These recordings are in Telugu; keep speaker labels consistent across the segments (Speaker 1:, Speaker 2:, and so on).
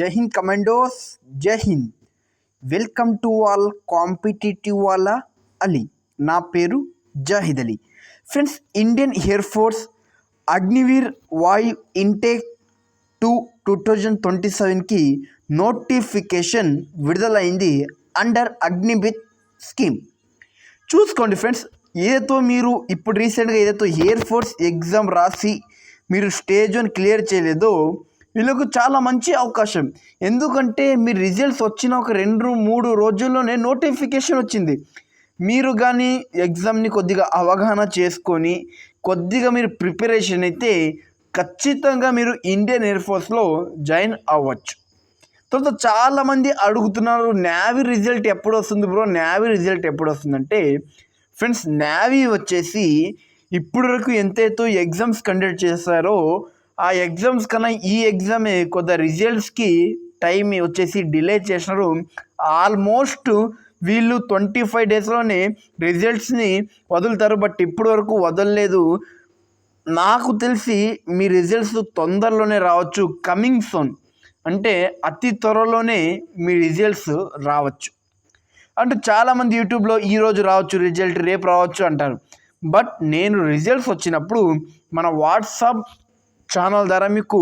Speaker 1: జై హింద్ కమాండోస్, జై Hind. Welcome to all competitive వాళ్ళ అలీ. నా పేరు Zahid Ali. Friends, Indian air force Agniveer వాయు ఇంటేక్ 2027కి నోటిఫికేషన్ విడుదలైంది అండర్ అగ్నివీర్ స్కీమ్. చూసుకోండి ఫ్రెండ్స్, ఏదైతే మీరు ఇప్పుడు రీసెంట్గా ఏదైతే ఎయిర్ ఫోర్స్ ఎగ్జామ్ రాసి మీరు స్టేజ్ 1 క్లియర్ చేయలేదో వీళ్ళకు చాలా మంచి అవకాశం. ఎందుకంటే మీ రిజల్ట్స్ వచ్చిన ఒక 2-3 రోజుల్లోనే నోటిఫికేషన్ వచ్చింది. మీరు కానీ ఎగ్జామ్ని కొద్దిగా అవగాహన చేసుకొని కొద్దిగా మీరు ప్రిపరేషన్ అయితే ఖచ్చితంగా మీరు ఇండియన్ ఎయిర్ ఫోర్స్లో జాయిన్ అవ్వచ్చు. తర్వాత చాలామంది అడుగుతున్నారు, నేవీ రిజల్ట్ ఎప్పుడు వస్తుంది బ్రో, నేవీ రిజల్ట్ ఎప్పుడు వస్తుందంటే ఫ్రెండ్స్, నేవీ వచ్చేసి ఇప్పటి వరకు ఎంతైతే ఎగ్జామ్స్ కండక్ట్ చేస్తారో ఆ ఎగ్జామ్స్ కన్నా ఈ ఎగ్జామే కొద్ది రిజల్ట్స్కి టైం వచ్చేసి డిలే చేసినారు. ఆల్మోస్ట్ వీళ్ళు 25 డేస్లోనే రిజల్ట్స్ని వదులుతారు, బట్ ఇప్పటి వరకు వదలలేదు. నాకు తెలిసి మీ రిజల్ట్స్ తొందరలోనే రావచ్చు. కమింగ్ సూన్ అంటే అతి త్వరలోనే మీ రిజల్ట్స్ రావచ్చు. అంటే చాలామంది యూట్యూబ్లో ఈరోజు రావచ్చు రిజల్ట్, రేపు రావచ్చు అంటారు. బట్ నేను రిజల్ట్స్ వచ్చినప్పుడు మన వాట్సాప్ ఛానల్ ద్వారా మీకు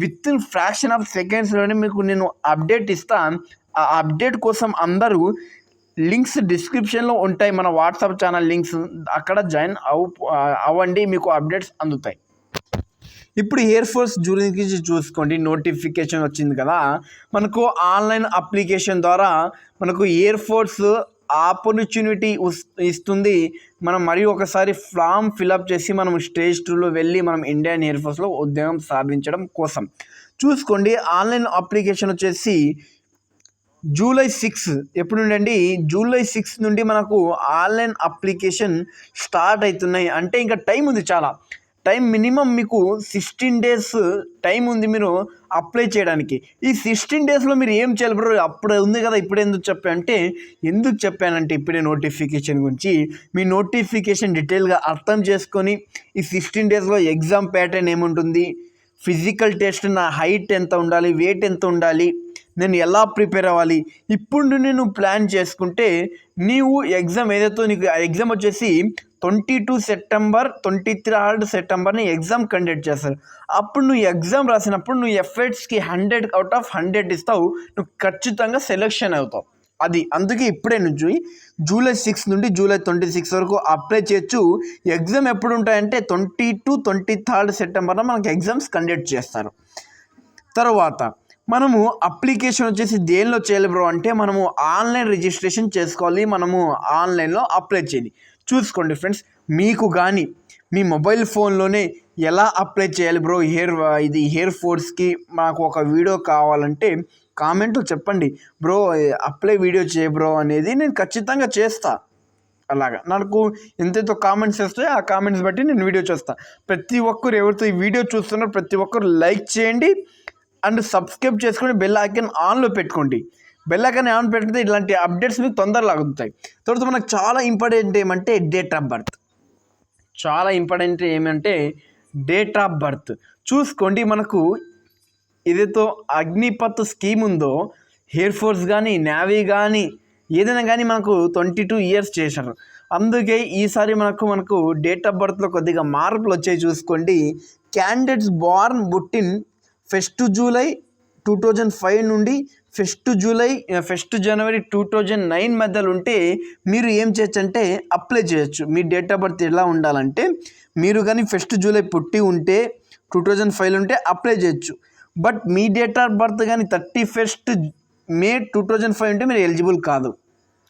Speaker 1: విత్ ఇన్ ఫ్రాక్షన్ ఆఫ్ సెకండ్స్లోనే మీకు నేను అప్డేట్ ఇస్తాను. ఆ అప్డేట్ కోసం అందరూ లింక్స్ డిస్క్రిప్షన్లో ఉంటాయి, మన వాట్సాప్ ఛానల్ లింక్స్, అక్కడ జాయిన్ అవ్వండి, మీకు అప్డేట్స్ అందుతాయి. ఇప్పుడు ఎయిర్ ఫోర్స్ గురించి చూసుకోండి, నోటిఫికేషన్ వచ్చింది కదా. మనకు ఆన్లైన్ అప్లికేషన్ ద్వారా మనకు ఎయిర్ ఫోర్స్ ఆపర్చునిటీ ఇస్తుంది. మనం మరియు ఒకసారి ఫామ్ ఫిలప్ చేసి మనం స్టేజ్ 2లో వెళ్ళి మనం ఇండియన్ ఎయిర్ ఫోర్స్లో ఉద్యోగం సాధించడం కోసం చూసుకోండి. ఆన్లైన్ అప్లికేషన్ వచ్చేసి జూలై 6 ఎప్పుడు నుండి అండి, జూలై 6 నుండి మనకు ఆన్లైన్ అప్లికేషన్ స్టార్ట్ అవుతున్నాయి. అంటే ఇంకా టైం ఉంది, చాలా టైం, మినిమం మీకు 16 డేస్ టైం ఉంది మీరు అప్లై చేయడానికి. ఈ 16 డేస్లో మీరు ఏం చేయాలి బ్రో, అప్పుడు ఉంది కదా ఇప్పుడు ఎందుకు చెప్పానంటే ఇప్పుడే నోటిఫికేషన్ గురించి మీ నోటిఫికేషన్ డీటెయిల్గా అర్థం చేసుకొని ఈ 16 డేస్లో ఎగ్జామ్ ప్యాటర్న్ ఏముంటుంది, ఫిజికల్ టెస్ట్, నా హైట్ ఎంత ఉండాలి, వెయిట్ ఎంత ఉండాలి, నేను ఎలా ప్రిపేర్ అవ్వాలి, ఇప్పుడు నేను ప్లాన్ చేసుకుంటే నీవు ఎగ్జామ్ ఏదైతే నీకు ఎగ్జామ్ వచ్చేసి 22 సెప్టెంబర్ 23 సెప్టెంబర్ని ఎగ్జామ్ కండక్ట్ చేస్తారు. అప్పుడు నువ్వు ఎగ్జామ్ రాసినప్పుడు నువ్వు ఎఫర్ట్స్కి 100/100 ఇస్తావు, నువ్వు ఖచ్చితంగా సెలెక్షన్ అవుతావు. అది అందుకే ఇప్పుడే నుంచి జూలై 6 నుండి జూలై 26 వరకు అప్లై చేయొచ్చు. ఎగ్జామ్ ఎప్పుడు ఉంటాయంటే 22-23 సెప్టెంబర్లో మనకు ఎగ్జామ్స్ కండక్ట్ చేస్తారు. తర్వాత మనము అప్లికేషన్ వచ్చేసి దేనిలో చేయాలి బ్రో అంటే మనము ఆన్లైన్ రిజిస్ట్రేషన్ చేసుకోవాలి, మనము ఆన్లైన్లో అప్లై చేయాలి. చూసుకోండి ఫ్రెండ్స్, మీకు కానీ మీ మొబైల్ ఫోన్లోనే ఎలా అప్లై చేయాలి బ్రో ఎయిర్ ఫోర్స్కి మాకు ఒక వీడియో కావాలంటే కామెంట్లో చెప్పండి బ్రో, అప్లై వీడియో చేయ బ్రో అనేది నేను ఖచ్చితంగా చేస్తా. అలాగా నాకు ఎంతైతే కామెంట్స్ వస్తాయో ఆ కామెంట్స్ బట్టి నేను వీడియో చేస్తాను. ప్రతి ఒక్కరు ఎవరితో ఈ వీడియో చూస్తున్నారో ప్రతి ఒక్కరు లైక్ చేయండి అండ్ సబ్స్క్రైబ్ చేసుకొని బెల్ ఐకాన్ ఆన్లో పెట్టుకోండి. బెల్ ఐకాన్ ఆన్ పెడితే ఇలాంటి అప్డేట్స్ మీకు తొందరగా అందుతాయి. తర్వాత మనకు చాలా ఇంపార్టెంట్ ఏమంటే డేట్ ఆఫ్ బర్త్. చాలా ఇంపార్టెంట్ ఏమంటే డేట్ ఆఫ్ బర్త్ చూసుకోండి. మనకు ఏదైతే అగ్నిపత్ స్కీమ్ ఉందో ఎయిర్ ఫోర్స్ కానీ నేవీ కానీ ఏదైనా కానీ మనకు 22 ఇయర్స్ చేశారు. అందుకే ఈసారి మనకు డేట్ ఆఫ్ బర్త్లో కొద్దిగా మార్పులు వచ్చాయి. చూసుకోండి, క్యాండిడేట్స్ బోర్న్ బుట్టిన్ 1 జూలై 2005 నుండి 1 జనవరి 2009 మధ్యలో ఉంటే మీరు ఏం చేయొచ్చు అంటే అప్లై చేయొచ్చు. మీ డేట్ ఆఫ్ బర్త్ ఎలా ఉండాలంటే మీరు కానీ 1 జూలై పుట్టి ఉంటే 2005 ఉంటే అప్లై చేయొచ్చు. But me date of birth కానీ 31 మే 2005 ఉంటే మీరు ఎలిజిబుల్ కాదు.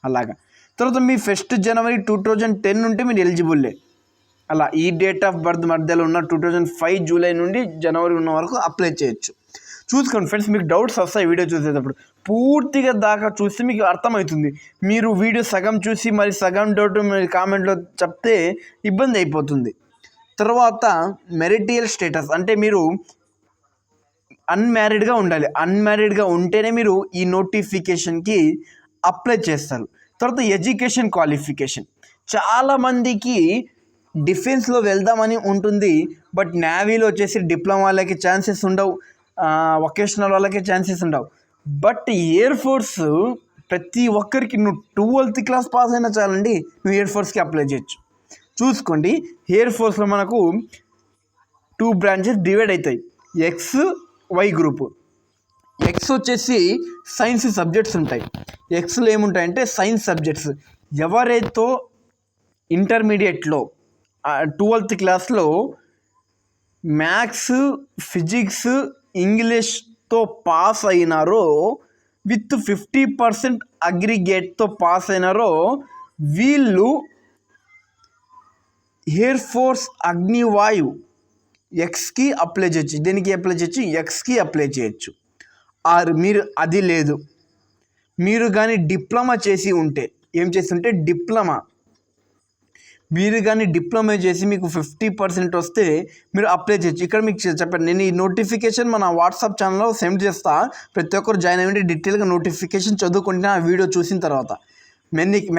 Speaker 1: అలాగా తర్వాత మీ 1 జనవరి 2010 ఉంటే మీరు ఎలిజిబుల్లే. అలా ఈ డేట్ ఆఫ్ బర్త్ మధ్యలో ఉన్న 2005 జూలై నుండి జనవరి ఉన్న వరకు అప్లై చేయొచ్చు. చూసుకోండి ఫ్రెండ్స్, మీకు డౌట్స్ వస్తాయి వీడియో చూసేటప్పుడు, పూర్తిగా దాకా చూస్తే మీకు అర్థమవుతుంది. మీరు వీడియో సగం చూసి మరి సగం డౌట్ మీరు కామెంట్లో చెప్తే ఇబ్బంది అయిపోతుంది. తర్వాత మెరిటియల్ స్టేటస్ అంటే మీరు అన్మ్యారీడ్గా ఉండాలి. అన్మ్యారీడ్గా ఉంటేనే మీరు ఈ నోటిఫికేషన్కి అప్లై చేస్తారు. తర్వాత ఎడ్యుకేషన్ క్వాలిఫికేషన్, చాలామందికి డిఫెన్స్లో వెళ్దామని ఉంటుంది, బట్ నేవీలో వచ్చేసి డిప్లొమాలకి ఛాన్సెస్ ఉండవు. వొకేషనల్ వాళ్ళకే ఛాన్సెస్ ఉండవు. బట్ ఎయిర్ ఫోర్స్ ప్రతి ఒక్కరికి నువ్వు 12th క్లాస్ పాస్ అయినా చాలండి, నువ్వు ఎయిర్ ఫోర్స్కి అప్లై చేయొచ్చు. చూసుకోండి, ఎయిర్ ఫోర్స్లో మనకు 2 బ్రాంచెస్ డివైడ్ అవుతాయి, ఎక్స్ వై గ్రూపు. ఎక్స్ వచ్చేసి సైన్స్ సబ్జెక్ట్స్ ఉంటాయి. ఎక్స్లో ఏముంటాయంటే సైన్స్ సబ్జెక్ట్స్. ఎవరైతే ఇంటర్మీడియట్లో 12th క్లాస్లో మ్యాథ్స్, ఫిజిక్స్, ఇంగ్లీష్తో పాస్ అయినారో, విత్ 50% అగ్రిగేట్తో పాస్ అయినారో, వీళ్ళు ఎయిర్ ఫోర్స్ అగ్నివాయు ఎక్స్కి అప్లై చేయొచ్చు. దేనికి అప్లై చేయొచ్చు? ఎక్స్కి అప్లై చేయొచ్చు. ఆర్ మీరు అది లేదు, మీరు కానీ డిప్లొమా చేసి ఉంటే, ఏం చేసి ఉంటే డిప్లొమా, మీరు కానీ డిప్లొమా చేసి మీకు 50% వస్తే మీరు అప్లై చేయొచ్చు. ఇక్కడ మీకు చెప్పండి, నేను ఈ నోటిఫికేషన్ మన వాట్సాప్ ఛానల్లో సెండ్ చేస్తా, ప్రతి ఒక్కరు జాయిన్ అయ్యండి. డీటెయిల్గా నోటిఫికేషన్ చదువుకుంటే ఆ వీడియో చూసిన తర్వాత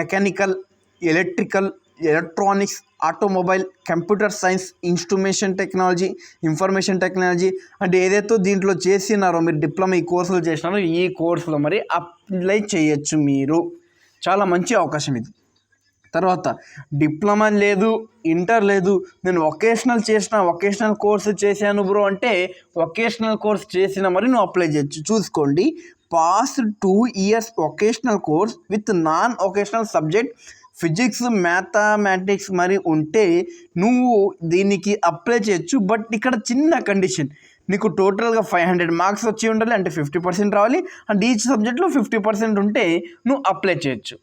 Speaker 1: mechanical, electrical, electronics, automobile, computer science, instrumentation technology, information technology అంటే ఏదైతే దీంట్లో చేసినారో, మీరు డిప్లొమా ఈ కోర్సులు చేసినారో, ఈ కోర్సులో మరి అప్లై చేయొచ్చు. మీరు చాలా మంచి అవకాశం ఇది. తర్వాత డిప్లొమా లేదు, ఇంటర్ లేదు, నేను వొకేషనల్ కోర్సు చేశాను బ్రో అంటే, వొకేషనల్ కోర్స్ చేసిన మరి నువ్వు అప్లై చేయొచ్చు. చూసుకోండి, pass 2 years vocational course with non vocational subject physics, mathematics మరి ఉంటే నువ్వు దీనికి అప్లై చేయొచ్చు. బట్ ఇక్కడ చిన్న కండిషన్, నీకు టోటల్గా 500 మార్క్స్ వచ్చి ఉండాలి, అంటే 50% రావాలి. అండ్ ఈచ్ సబ్జెక్ట్లో 50% ఉంటే నువ్వు అప్లై చేయొచ్చు.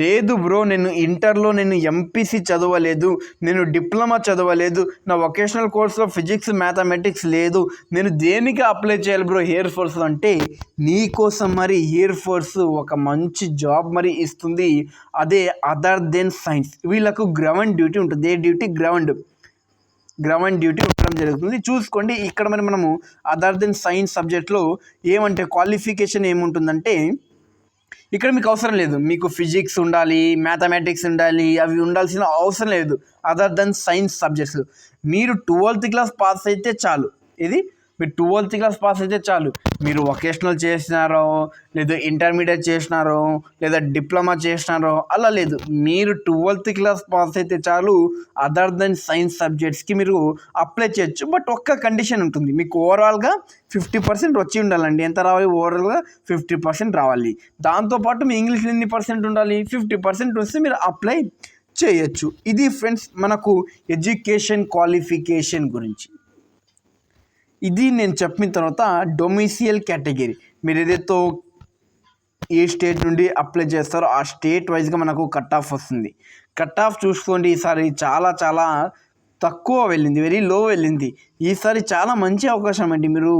Speaker 1: లేదు బ్రో, నేను ఇంటర్లో నేను ఎంపీసీ చదవలేదు, నేను డిప్లొమా చదవలేదు, నా వొకేషనల్ కోర్సులో ఫిజిక్స్, మ్యాథమెటిక్స్ లేదు, నేను దేనికి అప్లై చేయాలి బ్రో ఎయిర్ ఫోర్స్ అంటే, నీకోసం మరి ఎయిర్ ఫోర్స్ ఒక మంచి జాబ్ మరి ఇస్తుంది. అదే అదర్ దెన్ సైన్స్. వీళ్ళకు గ్రౌండ్ డ్యూటీ ఉంటుంది. ఏ డ్యూటీ? గ్రౌండ్ డ్యూటీ ఉండడం జరుగుతుంది. చూసుకోండి, ఇక్కడ మరి మనము అదర్ దెన్ సైన్స్ సబ్జెక్ట్లో ఏమంటే క్వాలిఫికేషన్ ఏముంటుందంటే, ఇక్కడ మీకు అవసరం లేదు, మీకు ఫిజిక్స్ ఉండాలి, మ్యాథమెటిక్స్ ఉండాలి, అవి ఉండాల్సిన అవసరం లేదు. అదర్ దెన్ సైన్స్ సబ్జెక్ట్స్ మీరు 12th క్లాస్ పాస్ అయితే చాలు. ఇది మీరు 12th క్లాస్ పాస్ అయితే చాలు. మీరు వొకేషనల్ చేసినారో, లేదా ఇంటర్మీడియట్ చేసినారో, లేదా డిప్లొమా చేసినారో అలా లేదు. మీరు 12th క్లాస్ పాస్ అయితే చాలు. అదర్ దెన్ సైన్స్ సబ్జెక్ట్స్కి మీరు అప్లై చేయొచ్చు. బట్ ఒక్క కండిషన్ ఉంటుంది, మీకు ఓవరాల్గా 50% వచ్చి ఉండాలండి. ఎంత రావాలి? ఓవరాల్గా 50% రావాలి. దాంతోపాటు మీ ఇంగ్లీష్లో ఎన్ని % ఉండాలి? 50% వస్తే మీరు అప్లై చేయొచ్చు. ఇది ఫ్రెండ్స్ మనకు ఎడ్యుకేషన్ క్వాలిఫికేషన్ గురించి. ఇది నేను చెప్పిన తర్వాత డొమిసియల్ కేటగిరీ, మీరు ఏదైతే ఏ స్టేట్ నుండి అప్లై చేస్తారో ఆ స్టేట్ వైజ్గా మనకు కట్ ఆఫ్ వస్తుంది. కట్ ఆఫ్ చూసుకోండి, ఈసారి చాలా చాలా తక్కువ వెళ్ళింది, వెరీ లో వెళ్ళింది. ఈసారి చాలా మంచి అవకాశం అండి, మీరు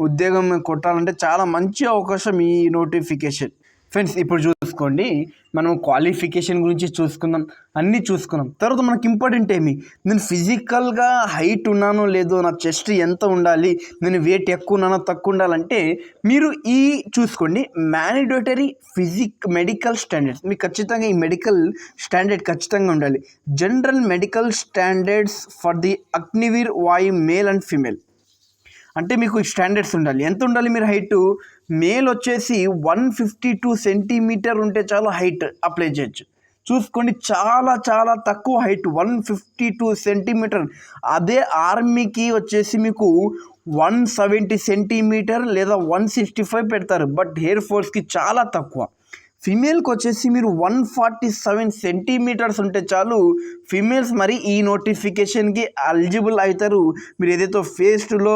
Speaker 1: ఉద్యోగం కొట్టాలంటే చాలా మంచి అవకాశం ఈ నోటిఫికేషన్. ఫ్రెండ్స్ ఇప్పుడు చూసుకోండి, మనం క్వాలిఫికేషన్ గురించి చూసుకుందాం, అన్నీ చూసుకున్నాం. తర్వాత మనకి ఇంపార్టెంట్ ఏమి, నేను ఫిజికల్గా హైట్ ఉన్నానో లేదో, నా చెస్ట్ ఎంత ఉండాలి, నేను వెయిట్ ఎక్కువ ఉన్నానో తక్కువ ఉండాలంటే మీరు ఈ చూసుకోండి, మ్యాండేటరీ మెడికల్ స్టాండర్డ్స్. మీకు ఖచ్చితంగా ఈ మెడికల్ స్టాండర్డ్ ఖచ్చితంగా ఉండాలి. General medical standards for the Agniveer వాయు మేల్ అండ్ ఫీమేల్ అంటే మీకు స్టాండర్డ్స్ ఉండాలి. ఎంత ఉండాలి? మీరు హైట్ మేల్ వచ్చేసి 152 సెంటీమీటర్ ఉంటే చాలు, హైట్ అప్లై చేయొచ్చు. చూసుకోండి, చాలా చాలా తక్కువ హైట్, 152 సెంటీమీటర్. అదే ఆర్మీకి వచ్చేసి మీకు 170 సెంటీమీటర్ లేదా 165 పెడతారు. బట్ ఎయిర్ ఫోర్స్కి చాలా తక్కువ. ఫీమేల్కి వచ్చేసి మీరు 147 సెంటీమీటర్స్ ఉంటే చాలు, ఫీమేల్స్ మరి ఈ నోటిఫికేషన్కి ఎలిజిబుల్ అవుతారు. మీరు ఏదైతే ఫేజ్ 2లో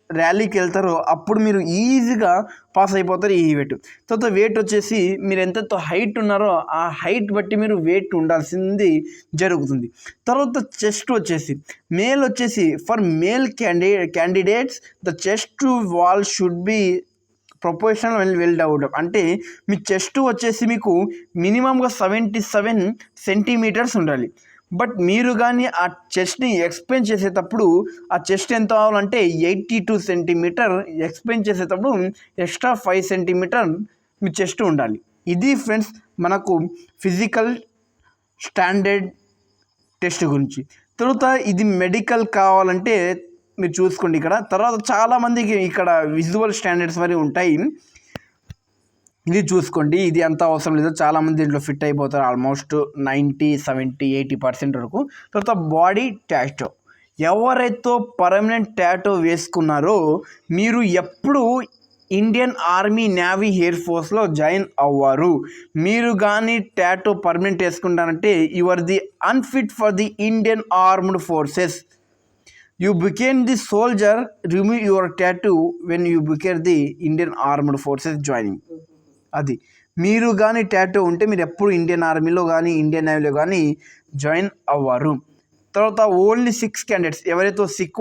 Speaker 1: ర్యాలీకి వెళ్తారో అప్పుడు మీరు ఈజీగా పాస్ అయిపోతారు ఈ వెయిట్. తర్వాత వెయిట్ వచ్చేసి మీరు ఎంతతో హైట్ ఉన్నారో ఆ హైట్ బట్టి మీరు వెయిట్ ఉండాల్సింది జరుగుతుంది. తర్వాత చెస్ట్ వచ్చేసి మేల్ వచ్చేసి for male candidates the chest wall should be proportional well develop. అంటే మీ చెస్ట్ వచ్చేసి మీకు మినిమంగా 77 సెంటీమీటర్స్ ఉండాలి. బట్ మీరు కానీ ఆ చెస్ట్ని ఎక్స్ప్లెయిన్ చేసేటప్పుడు ఆ చెస్ట్ ఎంత కావాలంటే 82 సెంటీమీటర్, ఎక్స్ప్లెయిన్ చేసేటప్పుడు ఎక్స్ట్రా 5 సెంటీమీటర్ మీ చెస్ట్ ఉండాలి. ఇది ఫ్రెండ్స్ మనకు ఫిజికల్ స్టాండర్డ్ టెస్ట్ గురించి. తర్వాత ఇది మెడికల్ కావాలంటే మీరు చూసుకోండి. ఇక్కడ తర్వాత చాలామందికి ఇక్కడ విజువల్ స్టాండర్డ్స్ మరి ఉంటాయి. ఇది చూసుకోండి, ఇది అంత అవసరం లేదు, చాలామంది దీంట్లో ఫిట్ అయిపోతారు ఆల్మోస్ట్ 90, 70, 80% వరకు. తర్వాత బాడీ టాటూ, ఎవరైతే పర్మనెంట్ టాటూ వేసుకున్నారో మీరు ఎప్పుడు ఇండియన్ ఆర్మీ, నేవీ, ఎయిర్ ఫోర్స్లో జాయిన్ అవ్వరు. మీరు కానీ టాటూ పర్మనెంట్ వేసుకుంటారంటే you are the unfit for the Indian armed forces. You became the soldier, remove your tattoo when you became the Indian armed forces joining. అది మీరు కానీ టాటూ ఉంటే మీరు ఎప్పుడు ఇండియన్ ఆర్మీలో కానీ ఇండియన్ నేవీలో కానీ జాయిన్ అవ్వరు. తర్వాత ఓన్లీ 6 క్యాండిడేట్స్, ఎవరైతే సిక్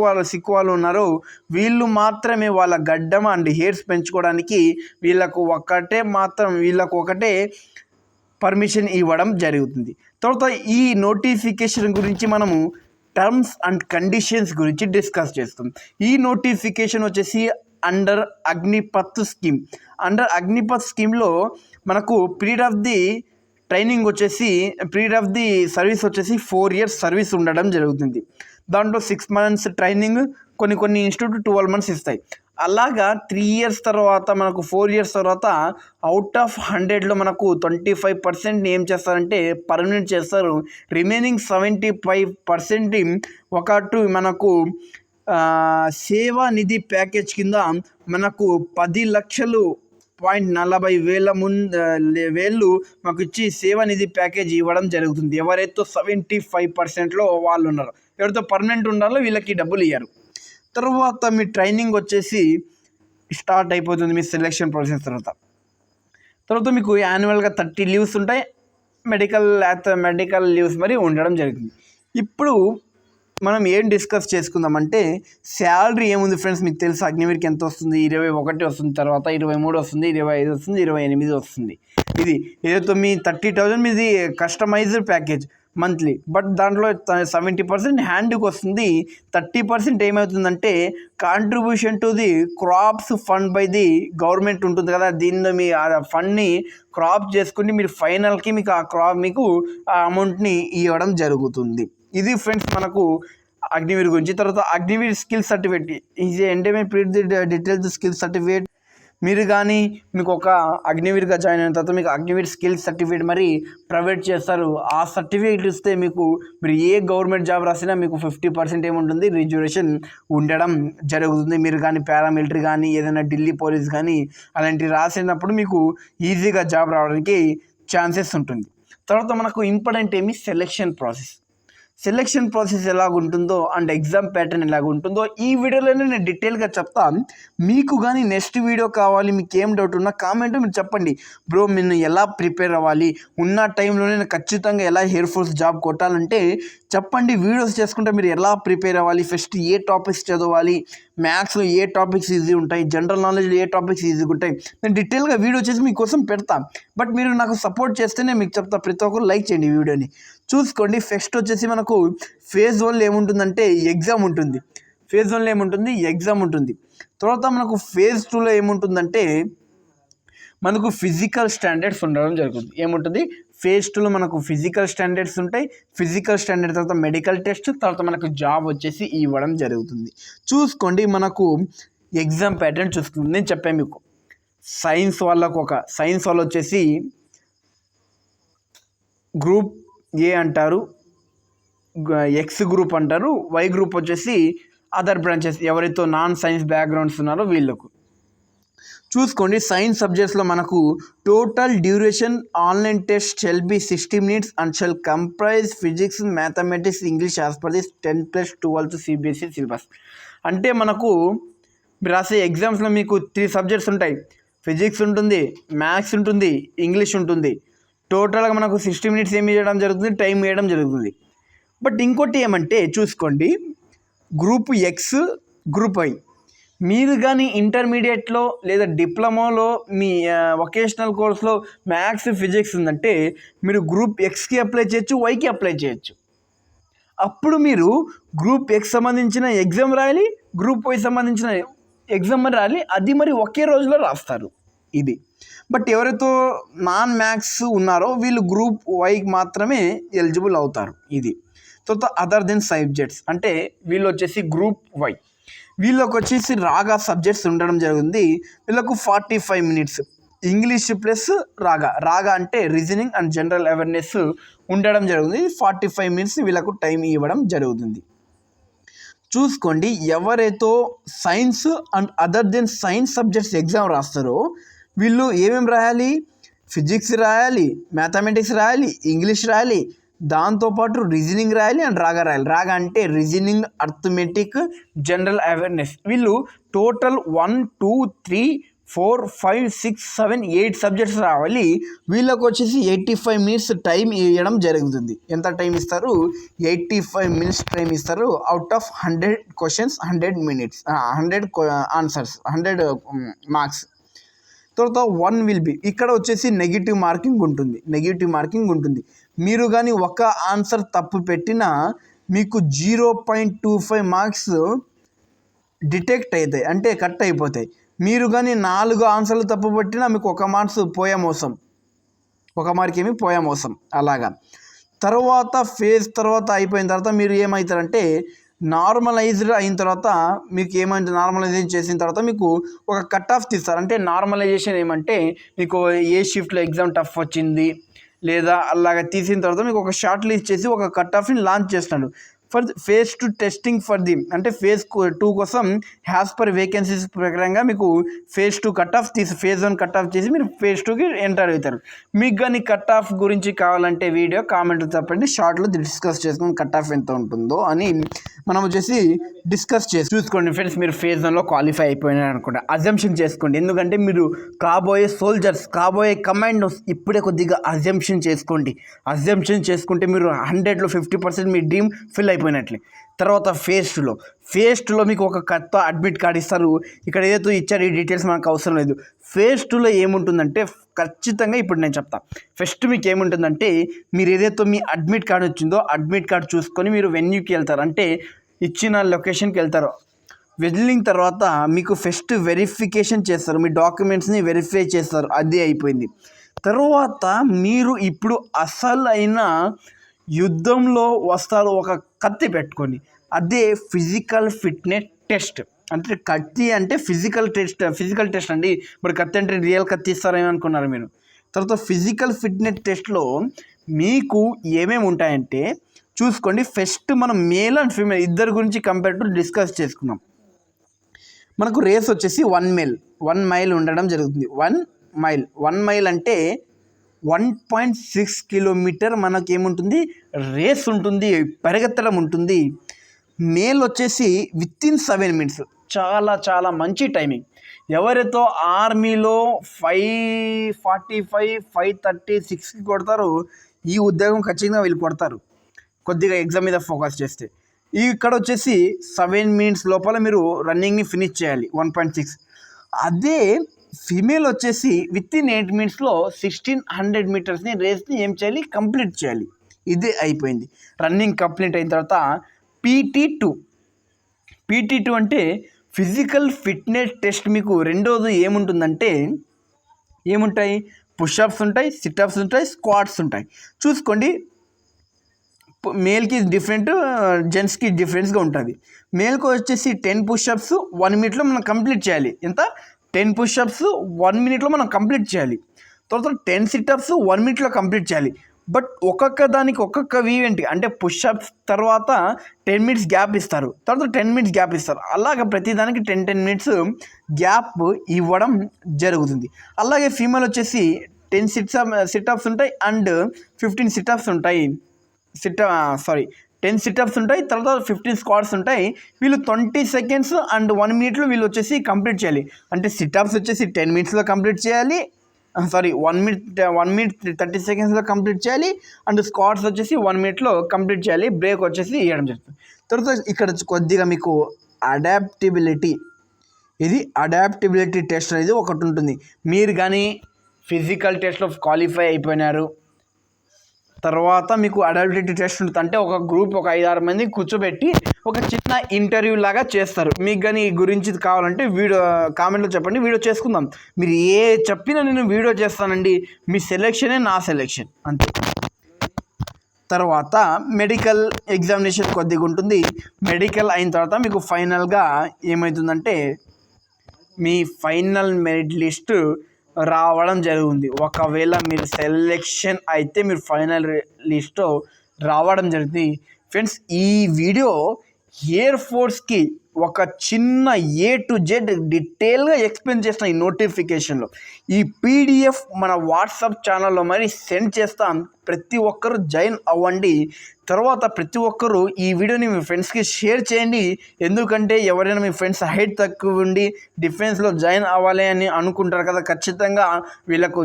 Speaker 1: వాళ్ళు ఉన్నారో వీళ్ళు మాత్రమే వాళ్ళ గడ్డం అండ్ హెయిర్స్ పెంచుకోవడానికి వీళ్ళకు ఒకటే పర్మిషన్ ఇవ్వడం జరుగుతుంది. తర్వాత ఈ నోటిఫికేషన్ గురించి మనము టర్మ్స్ అండ్ కండిషన్స్ గురించి డిస్కస్ చేస్తాం. ఈ నోటిఫికేషన్ వచ్చేసి under Agnipath scheme. Under Agnipath స్కీమ్లో మనకు పీరియడ్ ఆఫ్ ది సర్వీస్ వచ్చేసి 4 years సర్వీస్ ఉండడం జరుగుతుంది. దాంట్లో 6 months ట్రైనింగ్, కొన్ని ఇన్స్టిట్యూట్ 12 months ఇస్తాయి. అలాగా 3 years తర్వాత మనకు 4 years తర్వాత అవుట్ ఆఫ్ 100లో మనకు 25% ఏం చేస్తారంటే పర్మనెంట్ చేస్తారు. రిమైనింగ్ 75% మనకు సేవా నిధి ప్యాకేజ్ కింద మనకు 10,40,000 మాకు ఇచ్చి సేవా నిధి ప్యాకేజ్ ఇవ్వడం జరుగుతుంది. ఎవరైతే 75%లో వాళ్ళు ఉన్నారో, ఎవరైతే పర్మనెంట్ ఉండాలో వీళ్ళకి డబ్బులు ఇయ్యారు. తర్వాత మీ ట్రైనింగ్ వచ్చేసి స్టార్ట్ అయిపోతుంది మీ సెలెక్షన్ ప్రాసెస్ తర్వాత మీకు యాన్యువల్గా 30 లీవ్స్ ఉంటాయి. మెడికల్ లీవ్స్ మరి ఉండడం జరుగుతుంది. ఇప్పుడు మనం ఏం డిస్కస్ చేసుకుందామంటే శాలరీ ఏముంది ఫ్రెండ్స్, మీకు తెలుసు అగ్నివీర్కి ఎంత వస్తుంది, 21 వస్తుంది, తర్వాత 23 వస్తుంది, 25 వస్తుంది, 28 వస్తుంది. ఇది ఏదైతే మీ 30,000 మీది కస్టమైజ్డ్ ప్యాకేజ్ మంత్లీ. బట్ దాంట్లో 70% హ్యాండ్కి వస్తుంది, 30% ఏమవుతుందంటే contribution to the crops fund by the government ఉంటుంది కదా, దీనిలో మీ ఆ ఫండ్ని క్రాప్ చేసుకుని మీరు ఫైనల్కి మీకు ఆ అమౌంట్ని ఇవ్వడం జరుగుతుంది. ఇది ఫ్రెండ్స్ మనకు అగ్నివీర్ గురించి. తర్వాత Agniveer skill certificate is endowment period details skill certificate. మీరు కానీ మీకు ఒక అగ్నివీర్గా జాయిన్ అయిన తర్వాత మీకు అగ్నివీర్ స్కిల్ సర్టిఫికేట్ మరి ప్రొవైడ్ చేస్తారు. ఆ సర్టిఫికేట్ ఇస్తే మీరు ఏ గవర్నమెంట్ జాబ్ రాసినా మీకు 50% ఏముంటుంది, రిజర్వేషన్ ఉండడం జరుగుతుంది. మీరు కానీ పారామిలిటరీ కానీ ఏదైనా ఢిల్లీ పోలీస్ కానీ అలాంటివి రాసినప్పుడు మీకు ఈజీగా జాబ్ రావడానికి ఛాన్సెస్ ఉంటుంది. తర్వాత మనకు ఇంపార్టెంట్ సెలెక్షన్ ప్రాసెస్ ఎలాగుంటుందో అండ్ ఎగ్జామ్ ప్యాటర్న్ ఎలాగుంటుందో ఈ వీడియోలోనే నేను డీటెయిల్గా చెప్తాను. మీకు కానీ నెక్స్ట్ వీడియో కావాలి, మీకు ఏం డౌట్ ఉన్నా కామెంట్ మీరు చెప్పండి. బ్రో నేను ఎలా ప్రిపేర్ అవ్వాలి, ఉన్న టైంలోనే నేను ఖచ్చితంగా ఎలా ఎయిర్ ఫోర్స్ జాబ్ కొట్టాలంటే చెప్పండి. వీడియోస్ చేసుకుంటే మీరు ఎలా ప్రిపేర్ అవ్వాలి, ఫస్ట్ ఏ టాపిక్స్ చదవాలి, మ్యాథ్స్లో ఏ టాపిక్స్ ఈజీ ఉంటాయి, జనరల్ నాలెడ్జ్లో ఏ టాపిక్స్ ఈజీగా ఉంటాయి, నేను డీటెయిల్గా వీడియో చేసి మీకోసం పెడతాను. బట్ మీరు నాకు సపోర్ట్ చేస్తేనే మీకు చెప్తా. ప్రతి ఒక్కరు లైక్ చేయండి ఈ వీడియోని. చూసుకోండి, ఫస్ట్ వచ్చేసి మనకు ఫేజ్ 1లో ఏముంటుందంటే ఎగ్జామ్ ఉంటుంది. తర్వాత మనకు ఫేజ్ 2లో ఏముంటుందంటే మనకు ఫిజికల్ స్టాండర్డ్స్ ఉండడం జరుగుతుంది. ఏముంటుంది ఫేజ్ 2లో మనకు ఫిజికల్ స్టాండర్డ్స్ ఉంటాయి. ఫిజికల్ స్టాండర్డ్ తర్వాత మెడికల్ టెస్ట్, తర్వాత మనకు జాబ్ వచ్చేసి ఇవ్వడం జరుగుతుంది. చూసుకోండి, మనకు ఎగ్జామ్ ప్యాటర్న్ చూసుకుంది. నేను చెప్పాను మీకు సైన్స్ వాళ్ళు వచ్చేసి గ్రూప్ ఏ అంటారు, ఎక్స్ గ్రూప్ అంటారు, వై గ్రూప్ వచ్చేసి అదర్ బ్రాంచెస్ ఎవరైతే నాన్ సైన్స్ బ్యాక్గ్రౌండ్స్ ఉన్నారో వీళ్ళకు. చూసుకోండి, సైన్స్ సబ్జెక్ట్స్లో మనకు total duration online test shall be 60 minutes and shall comprise physics, mathematics, English as per this 10+12 CBSE syllabus. అంటే మనకు రాసే ఎగ్జామ్స్లో మీకు 3 సబ్జెక్ట్స్ ఉంటాయి. ఫిజిక్స్ ఉంటుంది, మ్యాథ్స్ ఉంటుంది, ఇంగ్లీష్ ఉంటుంది. టోటల్గా మనకు 60 minutes ఏమి చేయడం జరుగుతుంది, టైం వేయడం జరుగుతుంది. బట్ ఇంకోటి ఏమంటే చూసుకోండి, గ్రూప్ ఎక్స్, గ్రూప్ వై. మీరు కానీ ఇంటర్మీడియట్లో లేదా డిప్లొమాలో మీ వొకేషనల్ కోర్స్లో మ్యాథ్స్, ఫిజిక్స్ ఉందంటే మీరు గ్రూప్ ఎక్స్కి అప్లై చేయొచ్చు, వైకి అప్లై చేయొచ్చు. అప్పుడు మీరు గ్రూప్ ఎక్స్ సంబంధించిన ఎగ్జామ్ రాయాలి, గ్రూప్ వై సంబంధించిన ఎగ్జామ్ రాయాలి. అది మరి ఒకే రోజులో రాస్తారు ఇది. బట్ ఎవరైతే నాన్ మ్యాథ్స్ ఉన్నారో వీళ్ళు గ్రూప్ వైకి మాత్రమే ఎలిజిబుల్ అవుతారు. ఇది తర్వాత అదర్ దెన్ సబ్జెక్ట్స్ అంటే వీళ్ళు వచ్చేసి గ్రూప్ వై. వీళ్ళకి వచ్చేసి రాగా సబ్జెక్ట్స్ ఉండడం జరుగుతుంది. వీళ్ళకు 45 minutes ఇంగ్లీష్ ప్లస్ రాగా అంటే రీజనింగ్ అండ్ జనరల్ అవేర్నెస్ ఉండడం జరుగుతుంది. 45 minutes వీళ్ళకు టైం ఇవ్వడం జరుగుతుంది. చూసుకోండి, ఎవరైతే science and other then science subjects exam రాస్తారో వీళ్ళు ఏమేమి రాయాలి? ఫిజిక్స్ రాయాలి, మ్యాథమెటిక్స్ రాయాలి, ఇంగ్లీష్ రాయాలి, దాంతోపాటు రీజనింగ్ రాయాలి అండ్ రాయాలి. రాగా అంటే రీజనింగ్, అర్థమెటిక్, జనరల్ అవేర్నెస్. వీళ్ళు టోటల్ 1 2 3 4 5 6 7 8 సబ్జెక్ట్స్ రావాలి. వీళ్ళకి వచ్చేసి 85 minutes టైం ఇవ్వడం జరుగుతుంది. ఎంత టైం ఇస్తారు? 85 minutes టైం ఇస్తారు. Out of 100 questions 100 minutes 100 answers 100 marks. తర్వాత 1 will be ఇక్కడ వచ్చేసి నెగిటివ్ మార్కింగ్ ఉంటుంది. మీరు కానీ ఒక ఆన్సర్ తప్పు పెట్టినా మీకు 0.25 మార్క్స్ డిటెక్ట్ అవుతాయి, అంటే కట్ అయిపోతాయి. మీరు కానీ 4 ఆన్సర్లు తప్పు పెట్టినా మీకు 1 మార్క్స్ పోయామోసం, 1 మార్క్ ఏమి పోయామోసం. అలాగా తర్వాత ఫేజ్ తర్వాత అయిపోయిన తర్వాత మీరు ఏమవుతారంటే నార్మలైజ్డ్ అయిన తర్వాత మీకు ఏమంటే నార్మలైజేషన్ చేసిన తర్వాత మీకు ఒక కట్ ఆఫ్ తీస్తారు. అంటే నార్మలైజేషన్ ఏమంటే మీకు ఏ షిఫ్ట్లో ఎగ్జామ్ టఫ్ వచ్చింది లేదా అలాగా తీసిన తర్వాత మీకు ఒక షార్ట్ లిస్ట్ చేసి ఒక కట్ ఆఫ్ని లాంచ్ చేస్తున్నాడు. For phase 2 testing for the అంటే ఫేజ్ 2 కోసం హ్యాస్ పర్ వేకెన్సీస్ ప్రకారంగా మీకు phase 2 cut off phase 1 cut off చేసి మీరు ఫేజ్ 2కి ఎంటర్ అవుతారు. మీకు కానీ కట్ ఆఫ్ గురించి కావాలంటే వీడియో కామెంట్ చెప్పండి, షార్ట్లో డిస్కస్ చేసుకుని కట్ ఆఫ్ ఎంత ఉంటుందో అని మనం వచ్చేసి డిస్కస్ చేసి చూసుకోండి. ఫ్రెండ్స్, మీరు ఫేజ్ 1లో క్వాలిఫై అయిపోయినారు అనుకోండి, అజంప్షన్ చేసుకోండి. ఎందుకంటే మీరు కాబోయే సోల్జర్స్, కాబోయే కమాండోస్ ఇప్పుడే కొద్దిగా అజంప్షన్ చేసుకోండి. అజంప్షన్ చేసుకుంటే మీరు 100లో 50% మీ డ్రీమ్ ఫిల్ అయిపోయినట్లే. తర్వాత ఫేజ్ 2లో మీకు ఒక కొత్త అడ్మిట్ కార్డ్ ఇస్తారు. ఇక్కడ ఏదైతే ఇచ్చారు ఈ డీటెయిల్స్ మనకు అవసరం లేదు. ఫేజ్ 2లో ఏముంటుందంటే ఖచ్చితంగా ఇప్పుడు నేను చెప్తాను. ఫస్ట్ మీకు ఏముంటుందంటే మీరు ఏదైతే మీ అడ్మిట్ కార్డ్ వచ్చిందో అడ్మిట్ కార్డ్ చూసుకొని మీరు వెన్యూకి వెళ్తారు, అంటే ఇచ్చిన లొకేషన్కి వెళ్తారు. వెళ్ళిన తర్వాత మీకు ఫస్ట్ వెరిఫికేషన్ చేస్తారు, మీ డాక్యుమెంట్స్ని వెరిఫై చేస్తారు. అది అయిపోయింది. తర్వాత మీరు ఇప్పుడు అసలైన యుద్ధంలో వస్తారు. ఒక కత్తి పెట్టుకొని, అదే ఫిజికల్ ఫిట్నెస్ టెస్ట్. అంటే కత్తి అంటే ఫిజికల్ టెస్ట్ అండి. ఇప్పుడు కత్తి అంటే రియల్ కత్తి ఇస్తారేమో అనుకున్నారు మీరు. తర్వాత ఫిజికల్ ఫిట్నెస్ టెస్ట్లో మీకు ఏమేమి ఉంటాయంటే చూసుకోండి. ఫస్ట్ మనం మేల్ అండ్ ఫీమేల్ ఇద్దరు గురించి కంపేర్ టు డిస్కస్ చేసుకుందాం. మనకు రేస్ వచ్చేసి 1 మైల్ ఉండడం జరుగుతుంది. 1 మైల్ అంటే 1.6 కిలోమీటర్ మనకేముంటుంది, రేస్ ఉంటుంది, పరిగెత్తడం ఉంటుంది. మేల్ వచ్చేసి వితిన్ 7 minutes, చాలా మంచి టైమింగ్. ఎవరైతే ఆర్మీలో 5:45 5:36కి కొడతారో ఈ ఉద్యోగం ఖచ్చితంగా వీళ్ళు కొడతారు, కొద్దిగా ఎగ్జామ్ మీద ఫోకస్ చేస్తే. ఇక్కడ వచ్చేసి 7 minutes లోపల మీరు రన్నింగ్ని ఫినిష్ చేయాలి 1.6. అదే ఫీమేల్ వచ్చేసి వితిన్ 8 minutesలో 1600 మీటర్స్ని రేస్ని ఏం చేయాలి, కంప్లీట్ చేయాలి. ఇదే అయిపోయింది. రన్నింగ్ కంప్లీట్ అయిన తర్వాత PT2 అంటే ఫిజికల్ ఫిట్నెస్ టెస్ట్. మీకు రెండోది ఏముంటుందంటే ఏముంటాయి, పుషప్స్ ఉంటాయి, సిటప్స్ ఉంటాయి, స్క్వాట్స్ ఉంటాయి. చూసుకోండి, మేల్కి డిఫరెంట్, జెంట్స్కి డిఫరెన్స్గా ఉంటుంది. మేల్కి వచ్చేసి 10 పుషప్స్ 1 minute మనం కంప్లీట్ చేయాలి. ఎంత? 10 పుషప్స్ 1 minute మనం కంప్లీట్ చేయాలి. తర్వాత 10 సిటప్స్ 1 minute కంప్లీట్ చేయాలి. బట్ ఒక్కొక్క దానికి ఒక్కొక్క ఈవెంట్, అంటే పుషప్స్ తర్వాత 10 minutes గ్యాప్ ఇస్తారు, తర్వాత 10 minutes గ్యాప్ ఇస్తారు. అలాగే ప్రతిదానికి 10 minutes గ్యాప్ ఇవ్వడం జరుగుతుంది. అలాగే ఫీమేల్ వచ్చేసి 10 సిటప్స్ ఉంటాయి అండ్ 15 సిటప్స్ ఉంటాయి. 10 సిటప్స్ ఉంటాయి, తర్వాత 15 స్క్వాట్స్ ఉంటాయి. వీళ్ళు 20 seconds అండ్ 1 minute వీళ్ళు వచ్చేసి కంప్లీట్ చేయాలి. అంటే సిటప్స్ వచ్చేసి 10 minutesలో కంప్లీట్ చేయాలి, 1 minute 30 secondsలో కంప్లీట్ చేయాలి. అండ్ స్క్వాట్స్ వచ్చేసి 1 minute కంప్లీట్ చేయాలి. బ్రేక్ వచ్చేసి ఇవ్వడం జరుగుతుంది. తర్వాత ఇక్కడ కొద్దిగా మీకు అడాప్టిబిలిటీ టెస్ట్ అనేది ఒకటి ఉంటుంది. మీరు కానీ ఫిజికల్ టెస్ట్లో క్వాలిఫై అయిపోయినారు, తర్వాత మీకు అడాప్టిబిలిటీ టెస్ట్ ఉంటుంది. అంటే ఒక గ్రూప్ ఒక 5-6 మంది కూర్చోబెట్టి ఒక చిన్న ఇంటర్వ్యూ లాగా చేస్తారు. మీకు కానీ ఈ గురించి కావాలంటే వీడియో కామెంట్లో చెప్పండి, వీడియో చేసుకుందాం. మీరు ఏ చెప్పినా నేను వీడియో చేస్తానండి. మీ సెలెక్షనే నా సెలెక్షన్, అంతే. తర్వాత మెడికల్ ఎగ్జామినేషన్ కొద్దిగా ఉంటుంది. మెడికల్ అయిన తర్వాత మీకు ఫైనల్గా ఏమవుతుందంటే మీ ఫైనల్ మెరిట్ లిస్ట్ రావడం జరుగుతుంది. ఒకవేళ మీరు సెలెక్షన్ అయితే మీరు ఫైనల్ లిస్ట్ రావడం జరుగుతుంది. ఫ్రెండ్స్, ఈ వీడియో ఎయిర్ ఫోర్స్కి ఒక చిన్న A to Z డీటెయిల్గా ఎక్స్ప్లెయిన్ చేస్తాను ఈ నోటిఫికేషన్లో. ఈ PDF మన వాట్సాప్ ఛానల్లో మరి సెండ్ చేస్తాం. ప్రతి ఒక్కరు జాయిన్ అవ్వండి. తర్వాత ప్రతి ఒక్కరు ఈ వీడియోని మీ ఫ్రెండ్స్కి షేర్ చేయండి. ఎందుకంటే ఎవరైనా మీ ఫ్రెండ్స్ హైట్ తక్కువ ఉండి డిఫెన్స్లో జాయిన్ అవ్వాలి అని అనుకుంటారు కదా, ఖచ్చితంగా వీళ్ళకు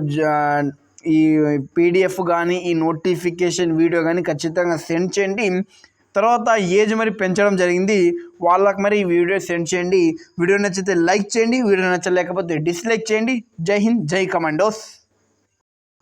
Speaker 1: ఈ PDF కానీ ఈ నోటిఫికేషన్ వీడియో కానీ ఖచ్చితంగా సెండ్ చేయండి. తర్వాత ఏజ్ మరి పెంచడం జరిగింది, వాళ్ళకి మరి ఈ వీడియో సెండ్ చేయండి. వీడియో నచ్చితే లైక్ చేయండి, వీడియో నచ్చలేకపోతే డిస్లైక్ చేయండి. జై హింద్, జై కమాండోస్.